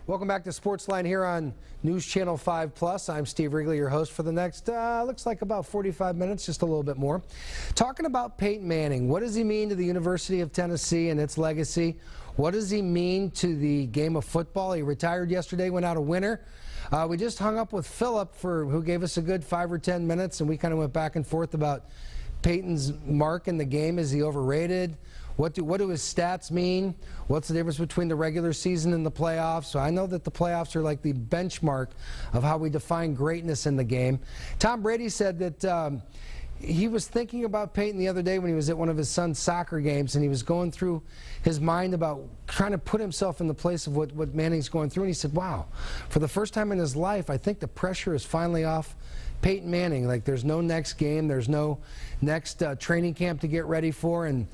Welcome back to SportsLine here on News Channel 5 Plus. I'm Steve Wrigley, your host for the next, looks like about 45 minutes, just a little bit more. Talking about Peyton Manning. What does he mean to the University of Tennessee and its legacy? What does he mean to the game of football? He retired yesterday, went out a winner. We just hung up with Philip, who gave us a good 5 or 10 minutes, and we kind of went back and forth about Peyton's mark in the game. Is he overrated? What do his stats mean? What's the difference between the regular season and the playoffs? So I know that the playoffs are like the benchmark of how we define greatness in the game. Tom Brady said that he was thinking about Peyton the other day when he was at one of his son's soccer games, and he was going through his mind about trying to put himself in the place of what Manning's going through. And he said, wow, for the first time in his life, I think the pressure is finally off Peyton Manning. Like, there's no next game, there's no next training camp to get ready for, and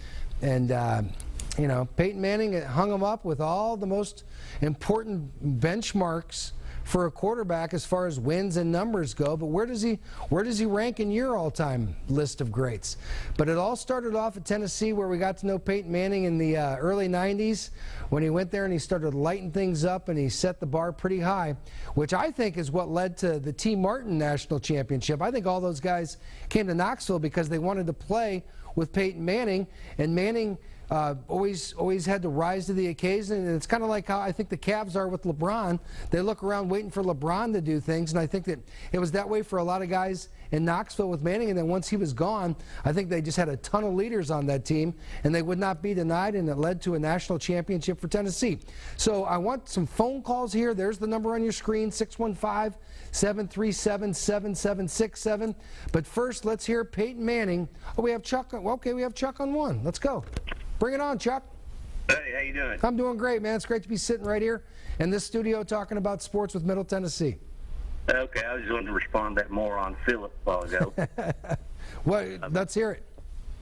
you know, Peyton Manning hung him up with all the most important benchmarks for a quarterback as far as wins and numbers go. But where does he rank in your all-time list of greats? But it all started off at Tennessee, where we got to know Peyton Manning in the early 90s when he went there and he started lighting things up and he set the bar pretty high, which I think is what led to the T. Martin National Championship. I think all those guys came to Knoxville because they wanted to play with Peyton Manning, and Manning always had to rise to the occasion. And it's kind of like how I think the Cavs are with LeBron. They look around waiting for LeBron to do things, and I think that it was that way for a lot of guys in Knoxville with Manning. And then once he was gone, I think they just had a ton of leaders on that team, and they would not be denied, and it led to a national championship for Tennessee. So I want some phone calls here. There's the number on your screen, 615-737-7767. But first, let's hear Peyton Manning. Oh, we have Chuck. Okay, we have Chuck on one. Let's go. Bring it on, Chuck. Hey, how you doing? I'm doing great, man. It's great to be sitting right here in this studio talking about sports with Middle Tennessee. Okay, I was going to respond to that moron Philip a while ago. Let's hear it.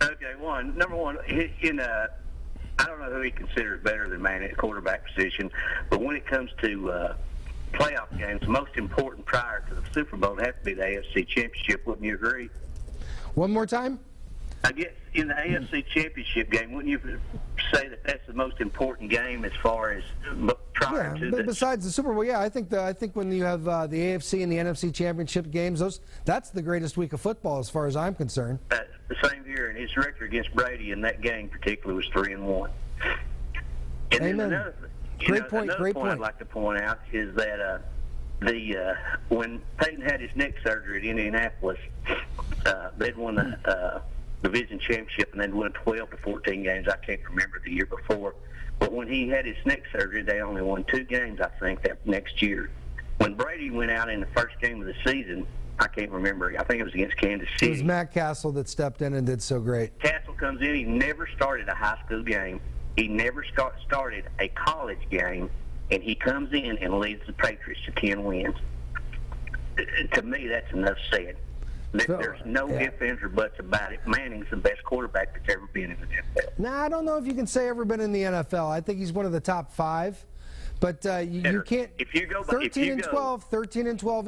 Okay, number one, I don't know who he considers better than Manning at quarterback position, but when it comes to playoff games, the most important prior to the Super Bowl would have to be the AFC Championship. Wouldn't you agree? One more time? I guess in the AFC Championship game, wouldn't you say that that's the most important game as far as prior to the... Besides the Super Bowl, yeah, I think when you have the AFC and the NFC Championship games, that's the greatest week of football as far as I'm concerned. The same here, and his record against Brady in that game particularly was 3-1. And Amen. Then Great point. I'd like to point out is that when Peyton had his neck surgery at Indianapolis, they'd won the division championship, and they'd won 12 to 14 games. I can't remember the year before. But when he had his neck surgery, they only won 2 games, I think, that next year. When Brady went out in the first game of the season, I can't remember. I think it was against Kansas City. It was Matt Castle that stepped in and did so great. Castle comes in. He never started a high school game. He never started a college game, and he comes in and leads the Patriots to 10 wins. To me, that's enough said. There's no ifs, ands, or buts about it. Manning's the best quarterback that's ever been in the NFL. Nah, I don't know if you can say ever been in the NFL. I think he's one of the top 5. But you can't. If you go 13 and 12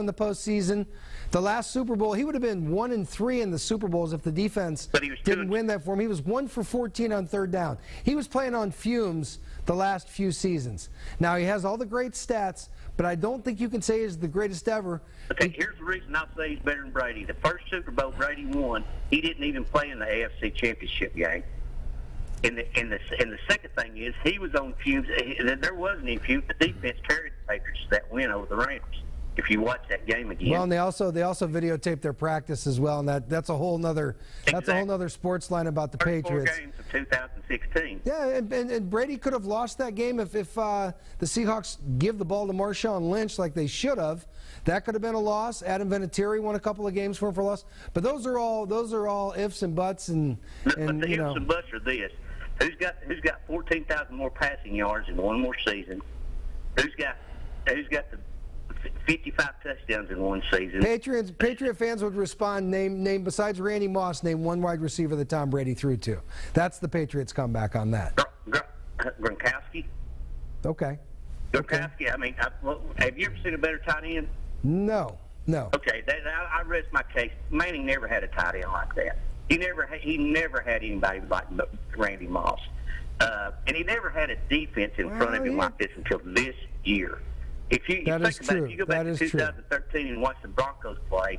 in the postseason. The last Super Bowl, he would have been 1-3 in the Super Bowls if the defense didn't win that for him. He was 1 for 14 on third down. He was playing on fumes the last few seasons. Now he has all the great stats, but I don't think you can say he's the greatest ever. Okay, here's the reason I say he's better than Brady. The first Super Bowl Brady won, he didn't even play in the AFC Championship game. And the second thing is, he was on fumes. There wasn't any fumes. The defense carried the Patriots to that win over the Rams. If you watch that game again. Well, and they also videotaped their practice as well, and that's a whole nother sports line about the Patriots. 4 games of 2016. Yeah, and Brady could have lost that game if the Seahawks give the ball to Marshawn Lynch like they should have. That could have been a loss. Adam Vinatieri won a couple of games for him for a loss. But those are all ifs and buts and but the ifs and buts are this. Who's got 14,000 more passing yards in one more season? Who's got the 55 touchdowns in one season? Patriot fans would respond, name besides Randy Moss, name one wide receiver that Tom Brady threw to. That's the Patriots' comeback on that. Gronkowski. Okay. Gronkowski. I mean, have you ever seen a better tight end? No. Okay, I rest my case. Manning never had a tight end like that. He never had anybody like Randy Moss. And he never had a defense in front of him like this until this year. If you That is think about it, true. if you go back That to is true. 2013 and watch the Broncos play,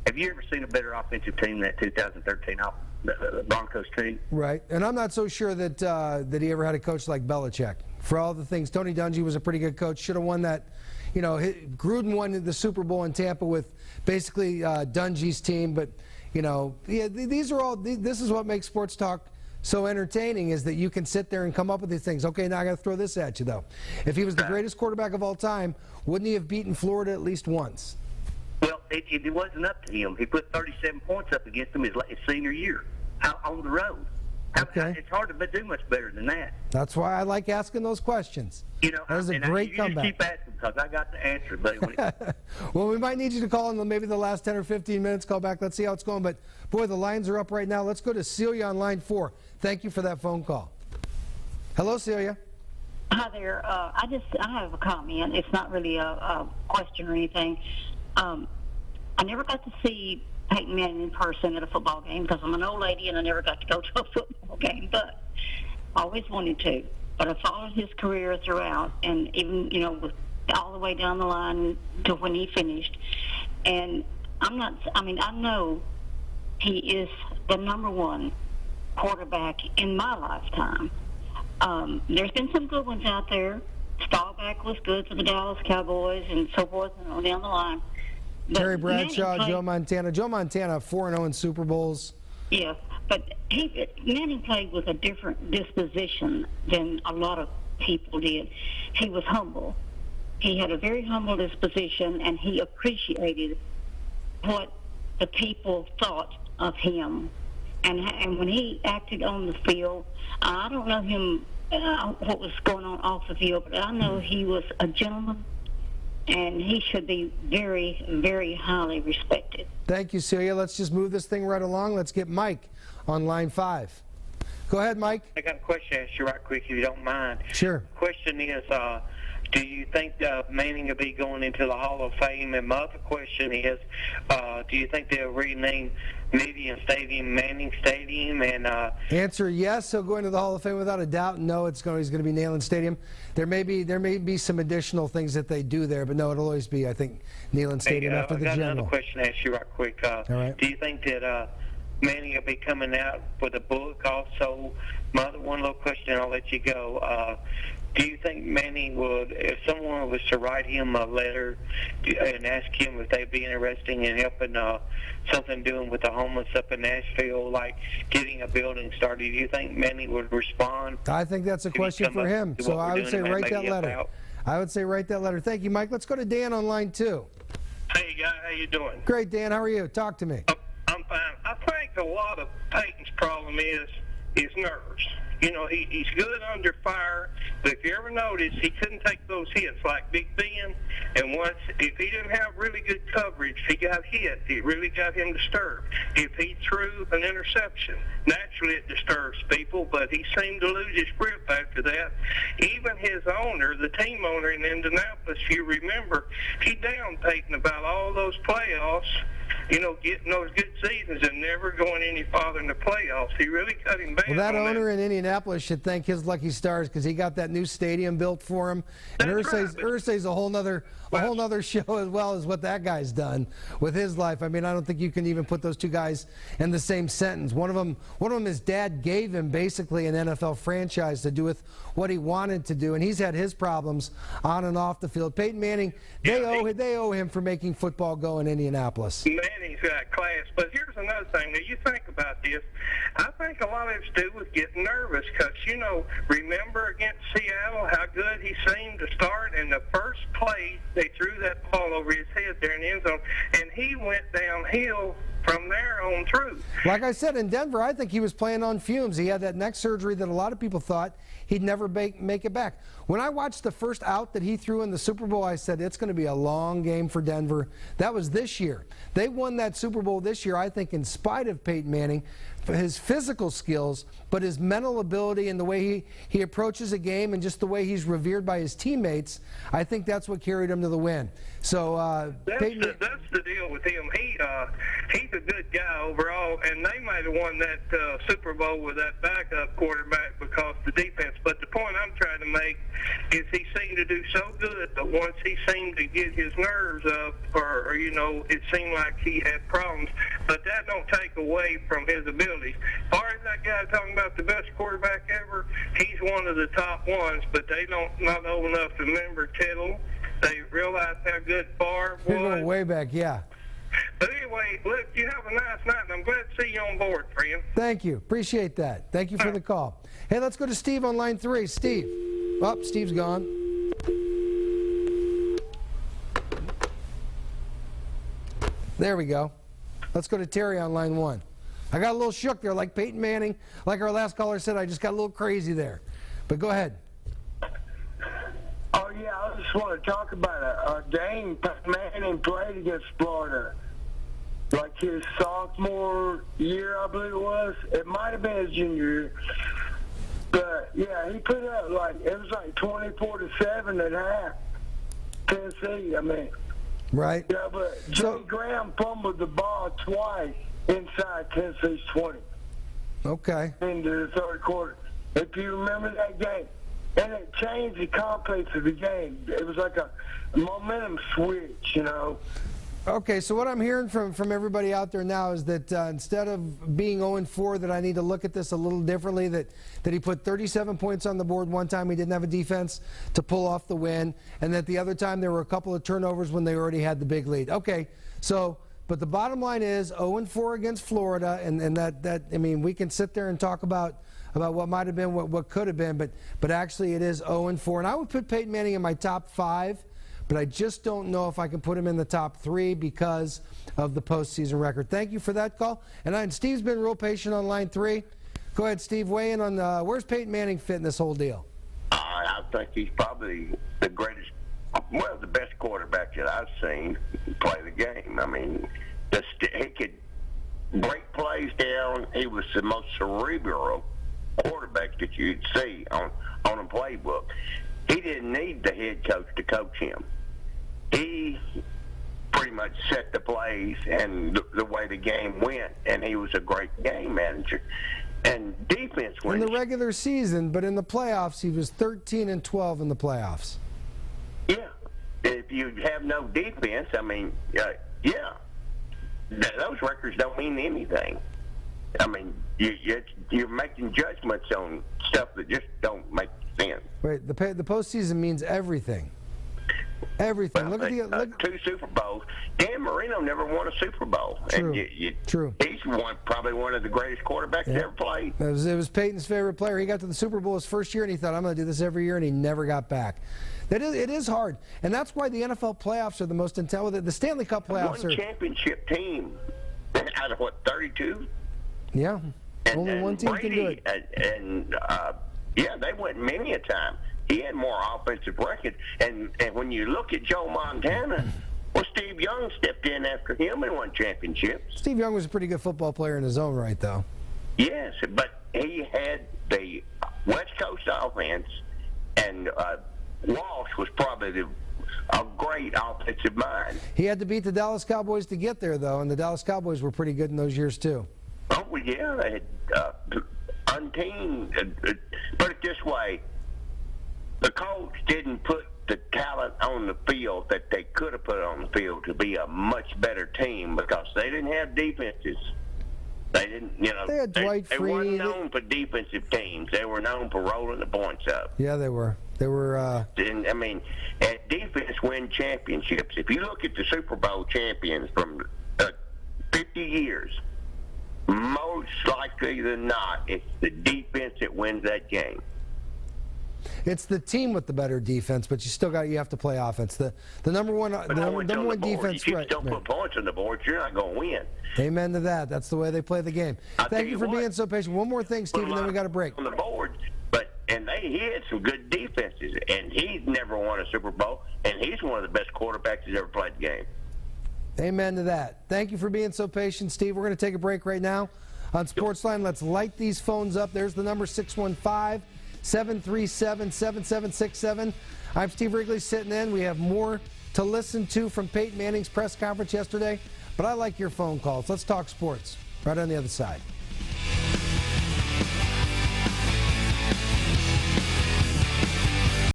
have you ever seen a better offensive team than that 2013 the Broncos team? Right, and I'm not so sure that that he ever had a coach like Belichick. For all the things, Tony Dungy was a pretty good coach. Should have won that. You know, Gruden won the Super Bowl in Tampa with basically Dungy's team. But you know, yeah, these are all. This is what makes sports talk so entertaining, is that you can sit there and come up with these things. Okay, now I got to throw this at you though. If he was the greatest quarterback of all time, wouldn't he have beaten Florida at least once? Well, it wasn't up to him. He put 37 points up against them his senior year on the road. Okay. It's hard to do much better than that. That's why I like asking those questions. You know, that was a great you comeback. Just keep asking because I got the answer. But well, we might need you to call in maybe the last 10 or 15 minutes. Call back. Let's see how it's going. But boy, the lines are up right now. Let's go to Celia on line 4. Thank you for that phone call. Hello, Celia. Hi there. I have a comment. It's not really a question or anything. I never got to see Peyton Manning in person at a football game because I'm an old lady and I never got to go to a football game, but I always wanted to. But I followed his career throughout, and even, you know, with all the way down the line to when he finished. And I know he is the number one quarterback in my lifetime. There's been some good ones out there. Staubach was good for the Dallas Cowboys and so forth and on down the line. But Terry Bradshaw, Manning Joe Montana. Joe Montana, 4-0 in Super Bowls. Yeah, but Manning played with a different disposition than a lot of people did. He was humble. He had a very humble disposition, and he appreciated what the people thought of him. And when he acted on the field, I don't know him what was going on off the field, but I know he was a gentleman. And he should be very, very highly respected. Thank you, Celia. Let's just move this thing right along. Let's get Mike on line 5. Go ahead, Mike. I got a question to ask you right quick, if you don't mind. Sure. Question is, do you think Manning will be going into the Hall of Fame? And my other question is, do you think they'll rename Median Stadium Manning Stadium? And Answer: yes, he'll go into the Hall of Fame without a doubt. No, he's going to be Neyland Stadium. There may be some additional things that they do there, but no, it'll always be, I think, Neyland Stadium after the I got general. another question to ask you right quick. All right. Do you think that Manning will be coming out with a book also? My other one little question, I'll let you go. Do you think Manning would, if someone was to write him a letter and ask him if they'd be interested in helping something doing with the homeless up in Nashville, like getting a building started, do you think Manning would respond? I think that's a question for him. So I would say write that letter. I would say write that letter. Thank you, Mike. Let's go to Dan on line 2. Hey, guy, how you doing? Great, Dan. How are you? Talk to me. I'm fine. I think a lot of Peyton's problem is nerves. You know, he's good under fire, but if you ever notice, he couldn't take those hits like Big Ben. And once, if he didn't have really good coverage, he got hit. It really got him disturbed. If he threw an interception, naturally it disturbs people, but he seemed to lose his grip after that. Even his owner, the team owner in Indianapolis, if you remember, he downed Peyton about all those playoffs, you know, getting those good seasons and never going any farther in the playoffs. He really cut him back. Well, that owner in Indianapolis should thank his lucky stars because he got that new stadium built for him. And Irsay's a whole nother show as well as what that guy's done with his life. I mean, I don't think you can even put those two guys in the same sentence. One of them, his dad gave him basically an NFL franchise to do with what he wanted to do, and he's had his problems on and off the field. Peyton Manning, they owe him for making football go in Indianapolis. Manning's got class, but here's another thing. Now, you think about this. I think a lot of it's due with getting nervous because, you know, remember against Seattle how good he seemed to start, and the first play they threw that ball over his head there in the end zone, and he went downhill from there on through. Like I said, in Denver, I think he was playing on fumes. He had that neck surgery that a lot of people thought he'd never make it back. When I watched the first out that he threw in the Super Bowl, I said, it's going to be a long game for Denver. That was this year. They won that Super Bowl this year, I think, in spite of Peyton Manning, his physical skills, but his mental ability and the way he approaches a game and just the way he's revered by his teammates, I think that's what carried him to the win. So that's the deal with him. He's a good guy overall, and they might have won that Super Bowl with that backup quarterback because of the defense. But the point I'm trying to make is he seemed to do so good, but once he seemed to get his nerves up, or it seemed like he had problems. But that don't take away from his abilities. As far as that guy talking about the best quarterback ever, he's one of the top ones, but they not old enough to remember Tittle. They realize how good Favre was. You're going way back, yeah. But anyway, look, you have a nice night, and I'm glad to see you on board, friend. Thank you. Appreciate that. Thank you for the call. Hey, let's go to Steve on line 3. Steve. Oh, Steve's gone. There we go. Let's go to Terry on line 1. I got a little shook there, like Peyton Manning. Like our last caller said, I just got a little crazy there. But go ahead. Oh, yeah, I just want to talk about a game Peyton Manning played against Florida. Like his sophomore year, I believe it was. It might have been his junior year. But, yeah, he put up it was like 24-7 at half. Tennessee, I mean. Right. Yeah, but Jay Graham fumbled the ball twice inside Tennessee's 20. Okay. Into the third quarter. If you remember that game. And it changed the complex of the game. It was like a momentum switch, Okay, so what I'm hearing from everybody out there now is that instead of being 0-4, that I need to look at this a little differently, that he put 37 points on the board one time he didn't have a defense to pull off the win, and that the other time there were a couple of turnovers when they already had the big lead. Okay, so, but the bottom line is 0-4 against Florida, and that I mean, we can sit there and talk about what might have been, what could have been, but actually it is 0-4. And I would put Peyton Manning in my top 5, but I just don't know if I can put him in the top 3 because of the postseason record. Thank you for that call. And Steve's been real patient on line 3. Go ahead, Steve, weigh in on where's Peyton Manning fit in this whole deal? I think he's probably the greatest, the best quarterback that I've seen play the game. I mean, he could break plays down. He was the most cerebral quarterback that you'd see on a playbook. He didn't need the head coach to coach him. He pretty much set the plays and the way the game went, and he was a great game manager. And defense wins. In the regular season, but in the playoffs, he was 13-12 in the playoffs. Yeah. If you have no defense, I mean, yeah, those records don't mean anything. I mean, you're making judgments on stuff that just don't make sense. Wait, the postseason means everything. Everything. Well, look 2 Super Bowls. Dan Marino never won a Super Bowl. True. And True. He's probably one of the greatest quarterbacks ever played. It was Peyton's favorite player. He got to the Super Bowl his first year, and he thought, I'm going to do this every year, and he never got back. It is hard, and that's why the NFL playoffs are the most intense. The Stanley Cup playoffs One championship team out of, 32? Yeah. Only one team Brady, can do it. They went many a time. He had more offensive record. And when you look at Joe Montana, Steve Young stepped in after him and won championships. Steve Young was a pretty good football player in his own right, though. Yes, but he had the West Coast offense, and Walsh was probably a great offensive mind. He had to beat the Dallas Cowboys to get there, though, and the Dallas Cowboys were pretty good in those years, too. Oh, well, yeah, they had unteamed. Put it this way, the coach didn't put the talent on the field that they could have put on the field to be a much better team because they didn't have defenses. They didn't, They had Dwight they Freeney. weren't known for defensive teams. They were known for rolling the points up. Yeah, they were. And, I mean, and defense win championships. If you look at the Super Bowl champions from 50 years, most likely than not, it's the defense that wins that game. It's the team with the better defense, but you have to play offense. The number one defense. If you don't put points on the board, you're not going to win. Amen to that. That's the way they play the game. Thank you for being so patient. One more thing, Steve, and then we got a break. On the board, and he had some good defenses, and he's never won a Super Bowl, and he's one of the best quarterbacks who's ever played the game. Amen to that. Thank you for being so patient, Steve. We're going to take a break right now. on SportsLine. Let's light these phones up. There's the number, 615-737-7767. I'm Steve Wrigley sitting in. We have more to listen to from Peyton Manning's press conference yesterday, but I like your phone calls. Let's talk sports right on the other side.